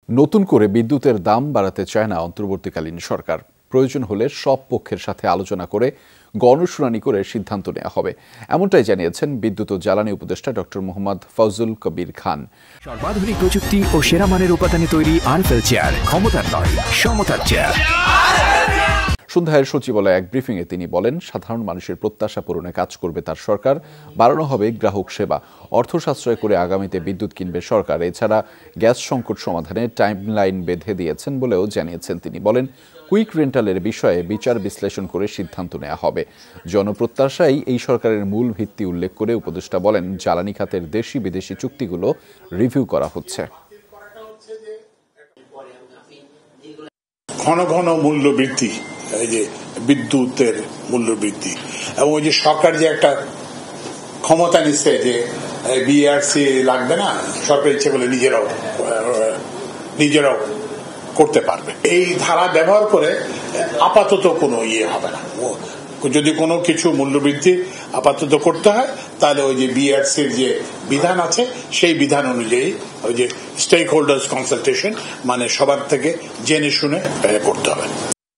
নতুন করে বিদ্যুতের দাম বাড়াতে চায় না অন্তর্বর্তীকালীন সরকার। প্রয়োজন হলে সব পক্ষের সাথে আলোচনা করে গণশুনানি করে সিদ্ধান্ত নেওয়া হবে, এমনটাই জানিয়েছেন বিদ্যুৎ ও জ্বালানি উপদেষ্টা ডক্টর মোহাম্মদ ফজলুল কবির খান। সর্বাধুনিক প্রযুক্তি ও সেরা মানের উপাদানে তৈরি আরএফএল চেয়ার, ক্ষমতার নয় সমতার চেয়ার। সন্ধ্যায় সচিবালয়ে এক ব্রিফিংয়ে তিনি বলেন, সাধারণ মানুষের প্রত্যাশা পূরণে কাজ করবে তার সরকার। বাড়ানো হবে গ্রাহক সেবা, অর্থ সাশ্রয় করে আগামীতে বিদ্যুৎ কিনবে সরকার। এছাড়া গ্যাস সংকট সমাধানে টাইমলাইন বেঁধে দিয়েছেন বলেও জানিয়েছেন তিনি। বলেন, কুইক রেন্টালের বিষয়ে বিচার বিশ্লেষণ করে সিদ্ধান্ত নেওয়া হবে। জনপ্রত্যাশাই এই সরকারের মূল ভিত্তি উল্লেখ করে উপদেষ্টা বলেন, জ্বালানি খাতের দেশি বিদেশি চুক্তিগুলো রিভিউ করা হচ্ছে। ঘন ঘন মূল্য বৃদ্ধি, এই যে বিদ্যুতের মূল্য বৃদ্ধি, এবং ওই যে সরকার যে একটা ক্ষমতা নিচ্ছে যে বিআরসি লাগবে না, সরকার ইচ্ছে করলে নিজেরাও করতে পারবে। এই ধারা ব্যবহার করে আপাতত কোনো হবে না। যদি কোনো কিছু মূল্যবৃদ্ধি আপাতত করতে হয়, তাহলে ওই যে বিআরসির যে বিধান আছে সেই বিধান অনুযায়ী ওই যে স্টেক হোল্ডার্স কনসালটেশন, মানে সবার থেকে জেনে শুনে করতে হবে।